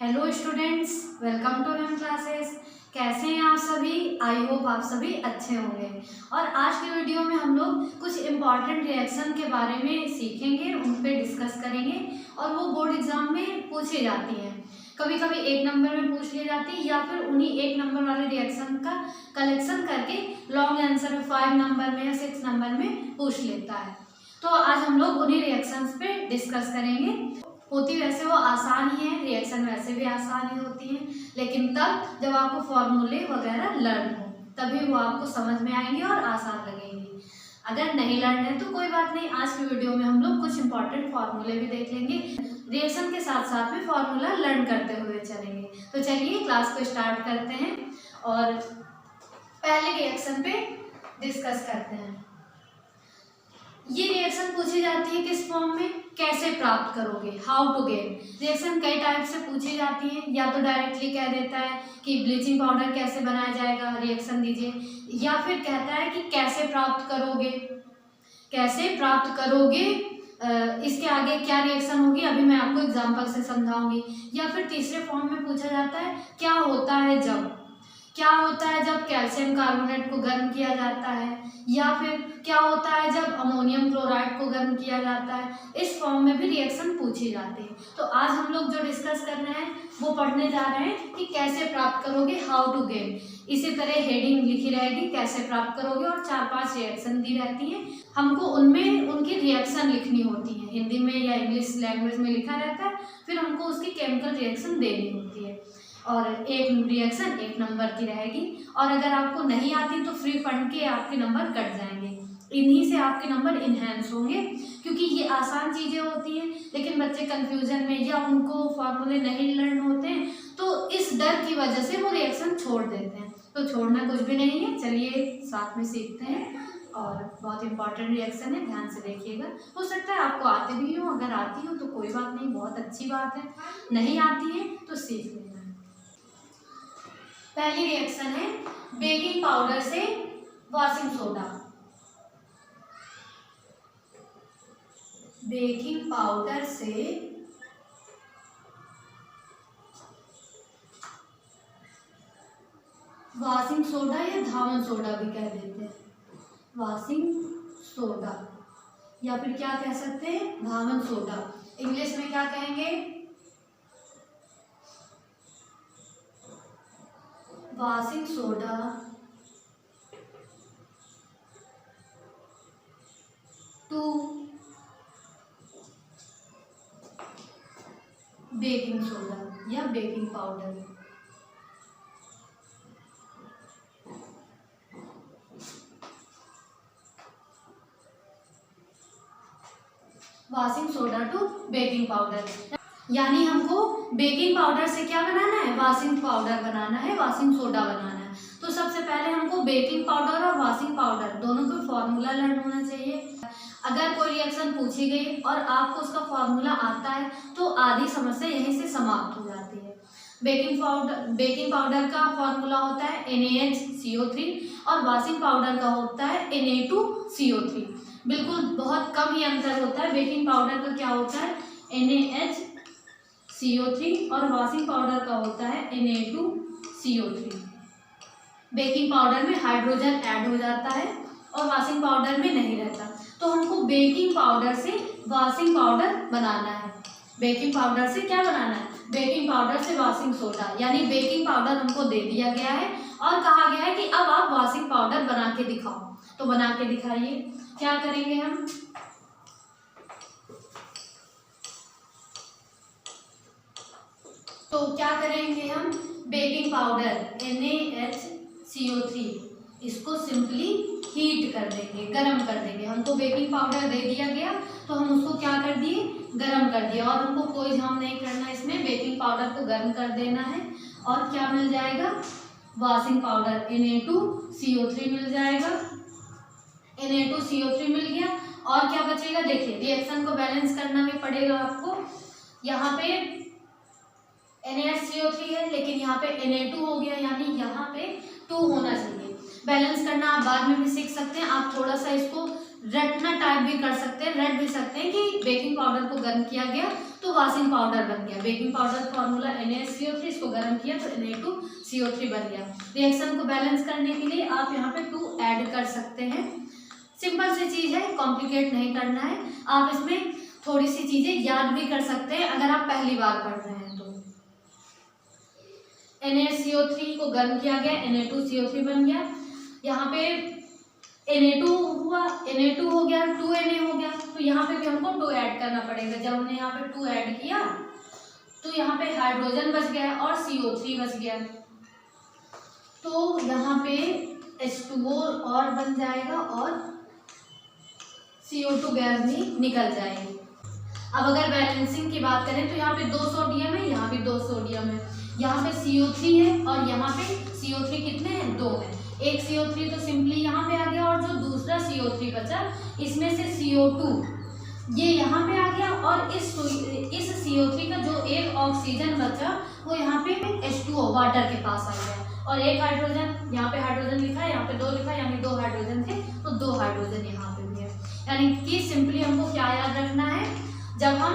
Hello students, welcome to M classes. कैसे हैं आप सभी? आई होप आप सभी अच्छे होंगे। और आज की वीडियो में हम लोग कुछ इम्पॉर्टेंट रिएक्शन के बारे में सीखेंगे, उन पे डिस्कस करेंगे और वो बोर्ड एग्जाम में पूछी जाती हैं। कभी कभी 1 नंबर में पूछ ली जाती है या फिर उन्हीं 1 नंबर वाले रिएक्शन का कलेक्शन करके लॉन्ग आंसर 5 नंबर में या 6 नंबर में पूछ लेता है। तो आज हम लोग उन्हीं रिएक्शंस पे डिस्कस करेंगे। होती वैसे वो आसान ही है, रिएक्शन वैसे भी आसान ही होती हैं, लेकिन तब जब आपको फॉर्मूले वगैरह लर्न हो तभी वो आपको समझ में आएंगे और आसान लगेंगी। अगर नहीं लर्न है तो कोई बात नहीं, आज की वीडियो में हम लोग कुछ इंपॉर्टेंट फॉर्मूले भी देख लेंगे, रिएक्शन के साथ साथ में फॉर्मूला लर्न करते हुए चलेंगे। तो चलिए क्लास को स्टार्ट करते हैं और पहले रिएक्शन पे डिस्कस करते हैं। ये रिएक्शन पूछी जाती है किस फॉर्म में, कैसे प्राप्त करोगे, हाउ टू गेट। रिएक्शन कई टाइप से पूछी जाती है, या तो डायरेक्टली कह देता है कि ब्लीचिंग पाउडर कैसे बनाया जाएगा, रिएक्शन दीजिए, या फिर कहता है कि कैसे प्राप्त करोगे, कैसे प्राप्त करोगे, इसके आगे क्या रिएक्शन होगी अभी मैं आपको एग्जाम्पल से समझाऊंगी। या फिर तीसरे फॉर्म में पूछा जाता है क्या होता है जब, क्या होता है जब कैल्शियम कार्बोनेट को गर्म किया जाता है, या फिर क्या होता है जब अमोनियम क्लोराइड को गर्म किया जाता है। इस फॉर्म में भी रिएक्शन पूछी जाती है। तो आज हम लोग जो डिस्कस कर रहे हैं वो पढ़ने जा रहे हैं कि कैसे प्राप्त करोगे, हाउ टू गेट। इसी तरह हेडिंग लिखी रहेगी कैसे प्राप्त करोगे और 4-5 रिएक्शन दी रहती हैं, हमको उनमें उनकी रिएक्शन लिखनी होती है। हिंदी में या इंग्लिश लैंग्वेज में लिखा रहता है, फिर हमको उसकी केमिकल रिएक्शन देनी होती है और एक रिएक्शन 1 नंबर की रहेगी। और अगर आपको नहीं आती तो फ्री फंड के आपके नंबर कट जाएंगे, इन्हीं से आपके नंबर इन्हेंस होंगे, क्योंकि ये आसान चीज़ें होती हैं। लेकिन बच्चे कंफ्यूजन में या उनको फॉर्मूले नहीं लर्न होते हैं तो इस डर की वजह से वो रिएक्शन छोड़ देते हैं। तो छोड़ना कुछ भी नहीं है, चलिए साथ में सीखते हैं। और बहुत इंपॉर्टेंट रिएक्शन है, ध्यान से देखिएगा। हो सकता है आपको आते भी हो, अगर आती हो तो कोई बात नहीं, बहुत अच्छी बात है। नहीं आती है तो सीख लेना। पहली रिएक्शन है बेकिंग पाउडर से वॉशिंग सोडा। बेकिंग पाउडर से वॉशिंग सोडा या धावन सोडा भी कह देते हैं, वॉशिंग सोडा या फिर क्या कह सकते हैं, धावन सोडा। इंग्लिश में क्या कहेंगे, washing soda to baking soda या baking powder. Washing soda to baking powder, यानी हमको बेकिंग पाउडर से क्या बनाना है, वॉशिंग पाउडर बनाना है, वॉशिंग सोडा बनाना है। तो सबसे पहले हमको बेकिंग पाउडर और वॉशिंग पाउडर दोनों का फॉर्मूला लर्न होना चाहिए। अगर कोई रिएक्शन पूछी गई और आपको उसका फॉर्मूला आता है तो आधी समस्या यहीं से समाप्त हो जाती है। बेकिंग पाउडर का फॉर्मूला होता है NaHCO3 और वॉशिंग पाउडर का होता है Na2CO3। बिल्कुल बहुत कम ही अंतर होता है। बेकिंग पाउडर का क्या होता है, NaHCO3 और वॉशिंग पाउडर का होता है Na2CO3। बेकिंग पाउडर में हाइड्रोजन ऐड हो जाता है और वॉशिंग पाउडर में नहीं रहता। तो हमको बेकिंग पाउडर से वॉशिंग पाउडर बनाना है। बेकिंग पाउडर से क्या बनाना है, बेकिंग पाउडर से वॉशिंग सोडा, यानी बेकिंग पाउडर हमको दे दिया गया है और कहा गया है कि अब आप वॉशिंग पाउडर बना के दिखाओ। तो बना के दिखाइए। क्या करेंगे हम, तो क्या करेंगे हम, बेकिंग पाउडर NaHCO3 इसको सिंपली हीट कर देंगे, गरम कर देंगे। हमको बेकिंग पाउडर दे दिया गया तो हम उसको क्या कर दिए, गरम कर दिया। और हमको कोई झाम नहीं करना, इसमें बेकिंग पाउडर को गर्म कर देना है और क्या मिल जाएगा, वॉशिंग पाउडर Na2CO3 मिल जाएगा। Na2CO3 मिल गया और क्या बचेगा, देखिए रिएक्शन को बैलेंस करना भी पड़ेगा आपको। यहाँ पे NaHCO3 है लेकिन यहाँ पे Na2 हो गया, यानी यहाँ पे 2 होना चाहिए। बैलेंस करना आप बाद में भी सीख सकते हैं, आप थोड़ा सा इसको रटना टाइप भी कर सकते हैं, रट भी सकते हैं कि बेकिंग पाउडर को गर्म किया गया तो वॉशिंग पाउडर बन गया। बेकिंग पाउडर फॉर्मूला NaCO3, इसको गर्म किया तो Na2CO3 बन गया। रिएक्शन को बैलेंस करने के लिए आप यहाँ पे 2 ऐड कर सकते हैं। सिंपल सी चीज़ है, कॉम्प्लिकेट नहीं करना है। आप इसमें थोड़ी सी चीज़ें याद भी कर सकते हैं अगर आप पहली बार पढ़ रहे हैं तो। NaCO3 को गर्म किया गया, Na2CO3 बन गया। यहाँ पे Na2 हुआ, Na2 हो गया, 2Na हो गया, तो यहाँ पे भी हमको 2 ऐड करना पड़ेगा। जब हमने यहाँ पे 2 ऐड किया तो यहाँ पे हाइड्रोजन बच गया और CO3 बच गया, तो यहाँ पे H2O और बन जाएगा और CO2 गैस भी निकल जाएगी। अब अगर बैलेंसिंग की बात करें तो यहाँ पे 2 सोडियम है, यहाँ भी 2 सोडियम है, यहाँ पे CO3 है और यहाँ पे CO3 कितने हैं, 2 है। एक CO3 तो सिंपली यहाँ पे आ गया और जो दूसरा CO3 बचा इसमें से CO2 ये यहाँ पे आ गया और इस CO3 का जो एक ऑक्सीजन बचा वो यहाँ पे H2O वाटर के पास आ गया और एक हाइड्रोजन, यहाँ पे हाइड्रोजन लिखा है, यहाँ पे 2 लिखा है, यानी 2 हाइड्रोजन थे तो 2 हाइड्रोजन यहाँ पे भी है। यानी कि सिंपली हमको क्या याद रखना है, जब हम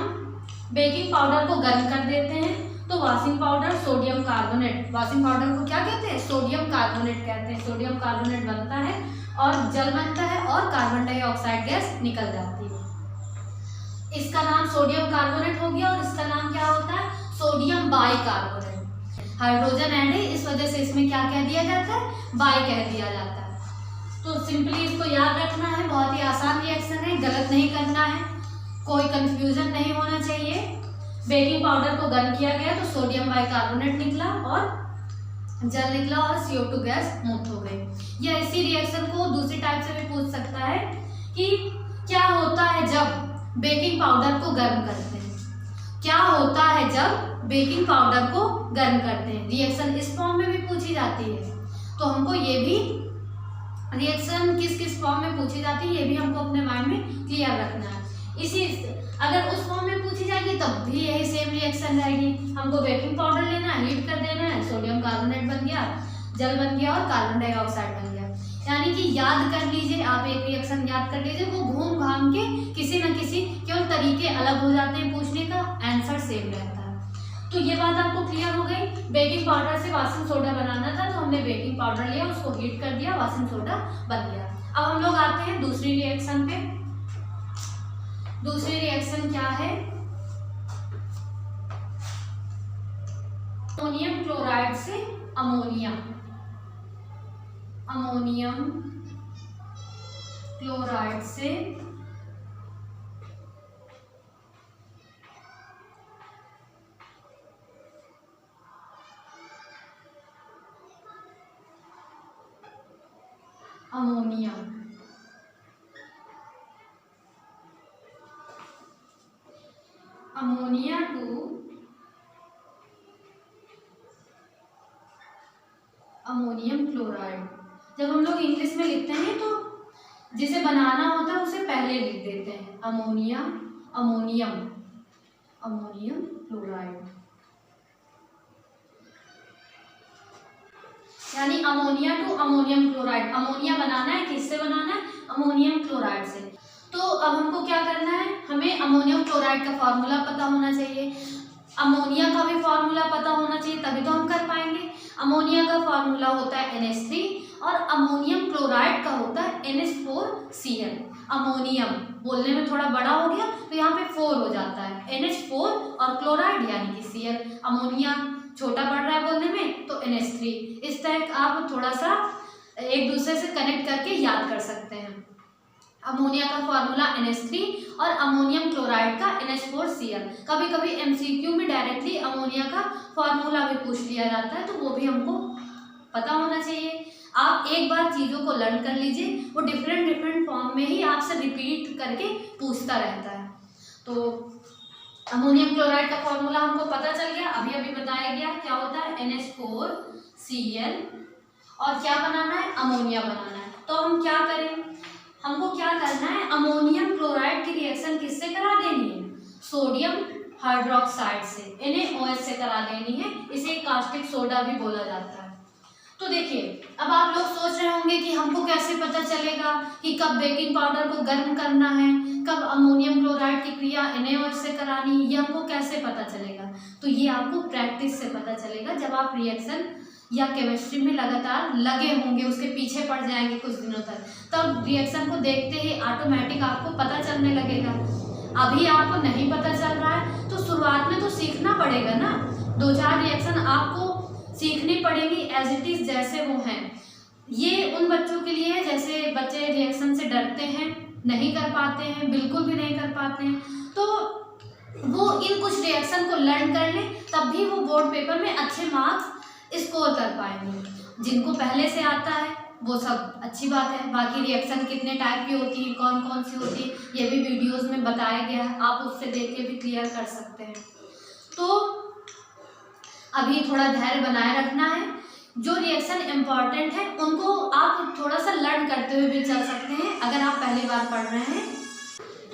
बेकिंग पाउडर को गर्म कर देते हैं तो washing powder sodium carbonate, washing powder को क्या कहते हैं, सोडियम कार्बोनेट कहते हैं। सोडियम कार्बोनेट बनता है और जल बनता है और कार्बन डाइऑक्साइड गैस निकल जाती है। इसका नाम सोडियम कार्बोनेट हो गया और इसका नाम क्या होता है, सोडियम बाइकार्बोनेट। हाइड्रोजन ऐड है इस वजह से इसमें क्या कह दिया जाता है, बाई कह दिया जाता है। तो सिंपली इसको याद रखना है, बहुत ही आसान रिएक्शन है, गलत नहीं करना है, कोई कंफ्यूजन नहीं होना चाहिए। बेकिंग पाउडर को गर्म किया गया तो सोडियम बाइकार्बोनेट निकला और जल निकला और CO2 गैस मुक्त हो गई। या इसी रिएक्शन को दूसरी टाइप से भी पूछ सकता है कि क्या होता है जब बेकिंग पाउडर को गर्म करते हैं, क्या होता है जब बेकिंग पाउडर को गर्म करते हैं। रिएक्शन इस फॉर्म में भी पूछी जाती है, तो हमको ये भी रिएक्शन किस किस फॉर्म में पूछी जाती है ये भी हमको अपने माइंड में क्लियर रखना है। इसी अगर उस फॉर्म में पूछी जाएगी तब भी यही सेम रिएक्शन रहेगी। हमको बेकिंग पाउडर लेना है, हीट कर देना है, सोडियम कार्बोनेट बन गया, जल बन गया और कार्बन डाइऑक्साइड बन गया। यानी कि याद कर लीजिए, आप एक रिएक्शन याद कर लीजिए, वो घूम घाम के किसी न किसी केवल तरीके अलग हो जाते हैं, पूछने का आंसर सेम रहता है। तो ये बात आपको क्लियर हो गई। बेकिंग पाउडर से वॉशिंग सोडा बनाना था तो हमने बेकिंग पाउडर लिया, उसको हीट कर दिया, वॉशिंग सोडा बन गया। अब हम लोग आते हैं दूसरी रिएक्शन पे। दूसरी रिएक्शन क्या है, अमोनियम क्लोराइड से अमोनिया, अमोनियम क्लोराइड से ammonia. Ammonia to ammonium chloride. जब हम लोग इंग्लिश में लिखते हैं तो जिसे बनाना होता है उसे पहले लिख देते हैं, अमोनिया, अमोनियम, अमोनियम क्लोराइड। यानी ammonia to ammonium chloride. Ammonia बनाना है, किससे बनाना है, अमोनियम क्लोराइड से। तो अब हमको क्या करना है, हमें अमोनियम क्लोराइड का फॉर्मूला पता होना चाहिए, अमोनिया का भी फॉर्मूला पता होना चाहिए, तभी तो हम कर पाएंगे। अमोनिया का फॉर्मूला होता है NH3 और अमोनियम क्लोराइड का होता है NH4Cl। अमोनियम बोलने में थोड़ा बड़ा हो गया तो यहाँ पे 4 हो जाता है, NH4 और क्लोराइड यानी कि Cl। अमोनिया छोटा पड़ रहा है बोलने में तो NH3। इस तरह आप थोड़ा सा एक दूसरे से कनेक्ट करके याद कर सकते हैं। अमोनिया का फॉर्मूला NH3 और अमोनियम क्लोराइड का NH4Cl। कभी कभी MCQ में डायरेक्टली अमोनिया का फॉर्मूला भी पूछ लिया जाता है, तो वो भी हमको पता होना चाहिए। आप एक बार चीज़ों को लर्न कर लीजिए, वो डिफरेंट फॉर्म में ही आपसे रिपीट करके पूछता रहता है। तो अमोनियम क्लोराइड का फॉर्मूला हमको पता चल गया, अभी अभी बताया गया क्या होता है, NH4Cl और क्या बनाना है, अमोनिया बनाना है। तो हम क्या करें, हमको क्या करना है, अमोनियम क्लोराइड की रिएक्शन किससे करा देनी है, सोडियम हाइड्रोक्साइड से, NaOH से करा देनी है। इसे कास्टिक सोडा भी बोला जाता है। तो देखिए, अब आप लोग सोच रहे होंगे कि हमको कैसे पता चलेगा कि कब बेकिंग पाउडर को गर्म करना है, कब अमोनियम क्लोराइड की क्रिया NaOH से करानी, ये हमको कैसे पता चलेगा? तो ये आपको प्रैक्टिस से पता चलेगा। जब आप रिएक्शन या केमिस्ट्री में लगातार लगे होंगे, उसके पीछे पड़ जाएंगे कुछ दिनों तक, तब रिएक्शन को देखते ही ऑटोमेटिक आपको पता चलने लगेगा। अभी आपको नहीं पता चल रहा है तो शुरुआत में तो सीखना पड़ेगा ना। 2-4 रिएक्शन आपको सीखनी पड़ेगी एज इट इज जैसे वो हैं। ये उन बच्चों के लिए है जैसे बच्चे रिएक्शन से डरते हैं, नहीं कर पाते हैं, बिल्कुल भी नहीं कर पाते हैं, तो वो इन कुछ रिएक्शन को लर्न कर लें, तब भी वो बोर्ड पेपर में अच्छे मार्क्स स्कोर कर पाएंगे। जिनको पहले से आता है वो सब अच्छी बात है। बाकी रिएक्शन कितने टाइप की होती है, कौन कौन सी होती है, ये भी वीडियोस में बताया गया है, आप उससे देख के भी क्लियर कर सकते हैं। तो अभी थोड़ा धैर्य बनाए रखना है। जो रिएक्शन इम्पॉर्टेंट है उनको आप थोड़ा सा लर्न करते हुए भी चल सकते हैं अगर आप पहली बार पढ़ रहे हैं।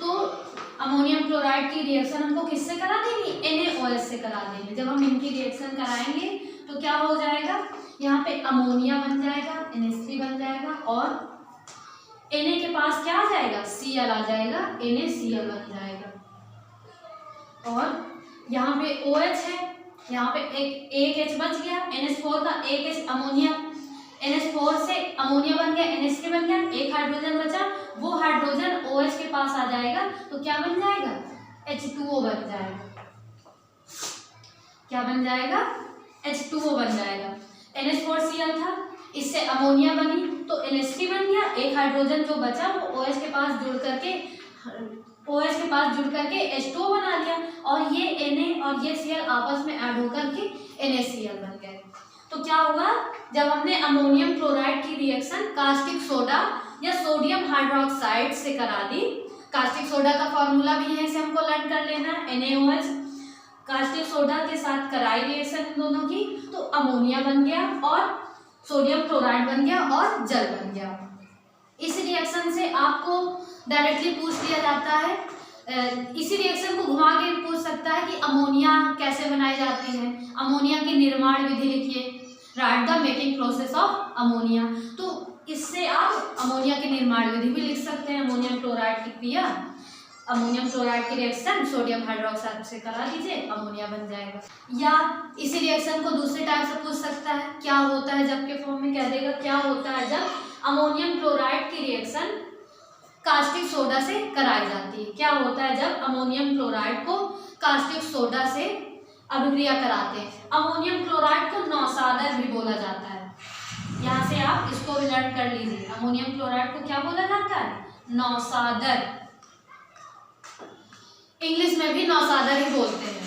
तो अमोनियम क्लोराइड की रिएक्शन हमको किससे करा देंगे? NaOH से करा देंगे। जब हम इनकी रिएक्शन कराएंगे तो क्या हो जाएगा? यहाँ पे अमोनिया बन जाएगा, NH3 बन जाएगा, और Na के पास क्या आ जाएगा? Cl आ जाएगा, NaCl बन जाएगा। और यहाँ पे OH है, यहाँ पे एक H बच गया, NH4 का एक H अमोनिया, NH4 से अमोनिया बन गया, NH3 बन गया, एक हाइड्रोजन बचा, वो हाइड्रोजन OH के पास आ जाएगा तो क्या बन जाएगा? H2O बन जाएगा। क्या बन जाएगा? H2O बन जाएगा। NH4Cl था, इससे अमोनिया बनी तो NH3 बन गया, एक हाइड्रोजन जो बचा वो OH के पास जुड़ करके H2O बना लिया, और ये Na और ये Cl आपस में ऐड होकर के NaCl बन गए। तो क्या होगा? जब हमने अमोनियम क्लोराइड की रिएक्शन कास्टिक सोडा या सोडियम हाइड्रोक्साइड से करा दी, कास्टिक सोडा का फॉर्मूला भी है, इसे हमको लर्न कर लेना है, NaOH, कास्टिक सोडा के साथ कराई रिएक्शन इन दोनों की, तो अमोनिया बन गया और सोडियम क्लोराइड बन गया और जल बन गया। इस रिएक्शन से आपको डायरेक्टली पूछ लिया जाता है, इसी रिएक्शन को घुमा के पूछ सकता है कि अमोनिया कैसे बनाई जाती है, अमोनिया की निर्माण विधि लिखिए, right the making process of ammonia. तो इससे आप अमोनिया की निर्माण विधि भी लिख सकते हैं। अमोनियम क्लोराइड की क्रिया, अमोनियम क्लोराइड की रिएक्शन सोडियम हाइड्रोक्साइड से करा दीजिए, अमोनिया बन जाएगा। या इसी रिएक्शन को दूसरे टाइप से पूछ सकता है, क्या होता है जब के फॉर्म में कह देगा, क्या होता है जब अमोनियम क्लोराइड की रिएक्शन कास्टिक सोडा से कराई जाती है। क्या होता है जब अमोनियम क्लोराइड को कास्टिक सोडा से अभिक्रिया कराते हैं। अमोनियम क्लोराइड को नौसादर भी बोला जाता है। यहाँ से आप इसको भी लर्न कर लीजिए। अमोनियम क्लोराइड को क्या बोला जाता है? नौसादर। इंग्लिश में भी नौसादर ही बोलते हैं।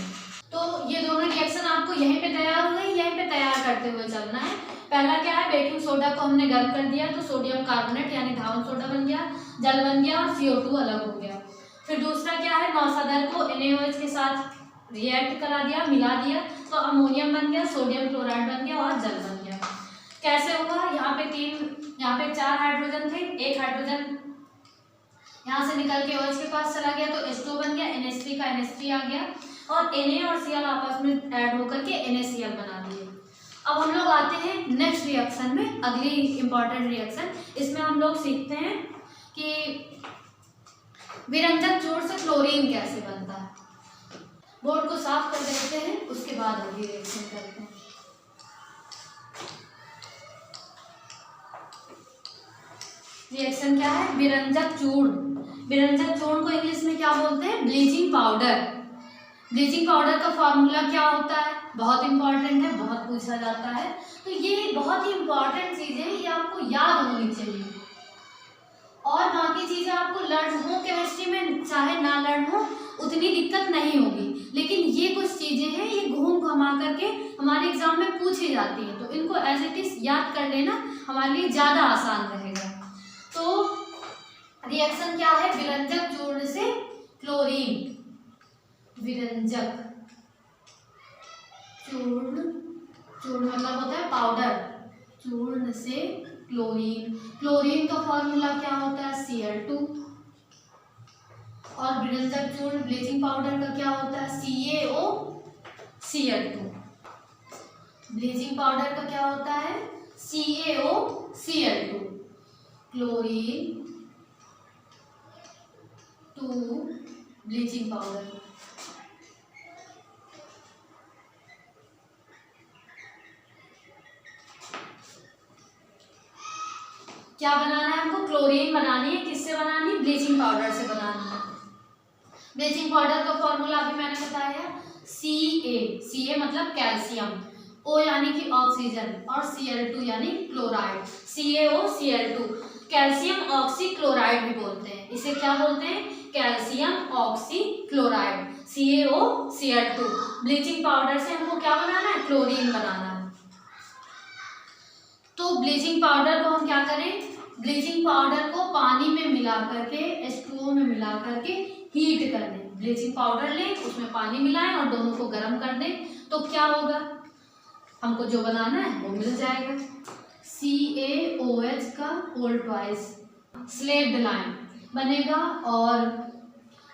तो ये दोनों रिएक्शन आपको यहीं पे तैयार हो गई, यहीं पे तैयार करते हुए चलना है। पहला क्या है? बेकिंग सोडा को हमने गर्म कर दिया तो सोडियम कार्बोनेट यानी धावन सोडा बन गया, जल बन गया और CO2 अलग हो गया। फिर दूसरा क्या है? नौसादर को NaOH के साथ रिएक्ट करा दिया, मिला दिया तो अमोनियम बन गया, सोडियम क्लोराइड बन गया और जल बन गया। कैसे होगा? यहाँ पे 4 हाइड्रोजन थे, एक हाइड्रोजन यहाँ से निकल के OH के पास चला गया तो H2O बन गया, NH3 का NH3 आ गया और Na और Cl आपस में ऐड होकर के NaCl बना दिए। अब हम लोग आते हैं नेक्स्ट रिएक्शन में, अगली इंपॉर्टेंट रिएक्शन। इसमें हम लोग सीखते हैं कि विरंजक चूर्ण से क्लोरीन कैसे बनता है। बोर्ड को साफ कर देते हैं, उसके बाद अगली रिएक्शन करते हैं। रिएक्शन क्या है? विरंजक चूर्ण। विरंजक चूर्ण को इंग्लिश में क्या बोलते हैं? Bleaching powder. ब्लीचिंग पाउडर का फॉर्मूला क्या होता है? बहुत इंपॉर्टेंट है, बहुत पूछा जाता है। तो ये बहुत ही इंपॉर्टेंट चीज़ है, ये आपको याद होनी चाहिए। और बाकी चीज़ें आपको लर्न हो केमिस्ट्री में, चाहे ना लर्न हो उतनी दिक्कत नहीं होगी, लेकिन ये कुछ चीज़ें हैं, ये घूम घुमा करके हमारे एग्जाम में पूछी जाती हैं, तो इनको एज इट इज याद कर लेना हमारे लिए ज़्यादा आसान रहेगा। तो रिएक्शन क्या है? विरंजक चूर्ण से क्लोरीन। विरंजक चूर्ण, चूर्ण मतलब होता है पाउडर, चूर्ण से क्लोरीन। क्लोरीन का फॉर्मूला क्या होता है? Cl2। और विरंजक चूर्ण ब्लीचिंग पाउडर का क्या होता है? CaOCl2। ब्लीचिंग पाउडर का क्या होता है? CaOCl2। Chlorine 2 to bleaching powder. क्या बनाना है हमको? क्लोरीन बनानी है। किससे बनानी है? ब्लीचिंग पाउडर से बनानी है। ब्लीचिंग पाउडर का फॉर्मूला अभी मैंने बताया, Ca मतलब कैल्शियम, O यानी कि ऑक्सीजन और Cl2 यानी chloride, CaOCl2, calcium oxy chloride भी बोलते हैं। इसे क्या बोलते हैं? Calcium oxy chloride, CaOCl2। Bleaching powder से हमको क्या बनाना है? क्लोरीन बनाना है। तो ब्लीचिंग पाउडर को हम क्या करें? ब्लीचिंग पाउडर को पानी में मिला करके, H2O में मिला करके हीट कर दें। ब्लीचिंग पाउडर लें, उसमें पानी मिलाएं और दोनों को गर्म कर दें, तो क्या होगा? हमको जो बनाना है वो मिल जाएगा। CaOH का होल ट्वाइस स्लेक्ड लाइम बनेगा और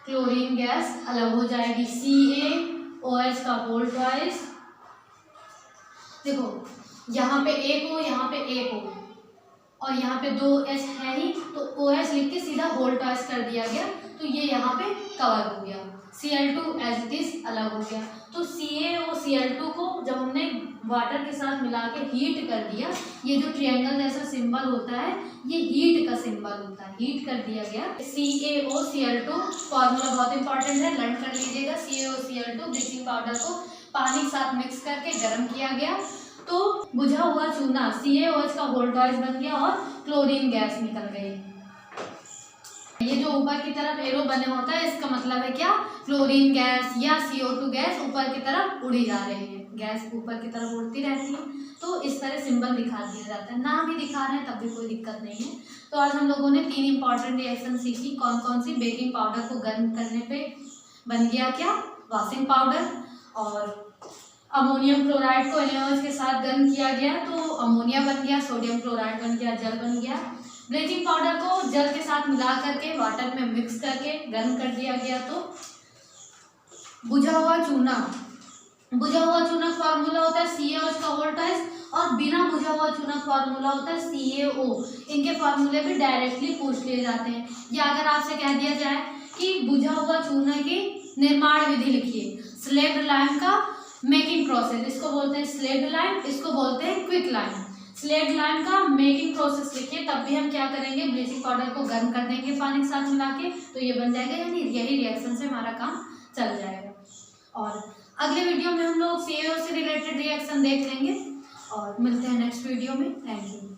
क्लोरीन गैस अलग हो जाएगी। CaOH का होल ट्वाइस, देखो यहाँ पे एक हो, यहाँ पे एक हो और यहाँ पे 2H है ही, तो OH लिख के सीधा होल ट्वाइस कर दिया गया, तो ये यहाँ पे कवर हो गया। Cl2 एज इट इज अलग हो गया। तो CaOCl2 को जब हमने वाटर के साथ मिला के हीट कर दिया, ये जो ट्रायंगल जैसा सिंबल होता है ये हीट का सिंबल होता है, हीट कर दिया गया। CaOCl2 फॉर्मूला बहुत इंपॉर्टेंट है, लर्न कर लीजिएगा। CaOCl2 ब्लीचिंग पाउडर को पानी के साथ मिक्स करके गर्म किया गया, तो बुझा हुआ चूना CaOH का होल ट्वाइस बन गया और क्लोरीन गैस निकल गई। ये जो ऊपर की तरफ एरो बने होता है, इसका मतलब है क्या? क्लोरीन गैस या CO2 गैस ऊपर की तरफ उड़ी जा रही है। गैस ऊपर की तरफ उड़ती रहती है, तो इस तरह सिंबल दिखा दिया जाता है। ना भी दिखा रहे हैं तब भी कोई दिक्कत नहीं है। तो आज हम लोगों ने 3 इंपॉर्टेंट रिएक्शन सीखी। कौन कौन सी? बेकिंग पाउडर को गर्म करने पे बन गया क्या? Washing powder. और अमोनियम क्लोराइड को NaOH के साथ गर्म किया गया तो अमोनिया बन गया, सोडियम क्लोराइड बन गया, जल बन गया। ब्लीचिंग पाउडर को जल के साथ मिला करके वाटर में मिक्स करके गर्म कर दिया गया, तो बुझा हुआ चूना फॉर्मूला होता है CaOH का होल ट्वाइस, और बिना बुझा हुआ चूना फॉर्मूला होता है CaO। इनके फॉर्मूले भी डायरेक्टली पूछ लिए जाते हैं। या अगर आपसे कह दिया जाए कि बुझा हुआ चूना की निर्माण विधि लिखिए, स्लेक्ड लाइम का मेकिंग प्रोसेस, इसको बोलते हैं स्लेक्ड लाइम, इसको बोलते हैं क्विक लाइम। स्लेक्ड लाइम का मेकिंग प्रोसेस लिखिए, तब भी हम क्या करेंगे? ब्लीचिंग पाउडर को गर्म कर देंगे पानी के साथ मिला के, तो ये बन जाएगा, यानी यही रिएक्शन से हमारा काम चल जाएगा। और अगले वीडियो में हम लोग CaO से रिलेटेड रिएक्शन देख लेंगे और मिलते हैं नेक्स्ट वीडियो में। Thank you.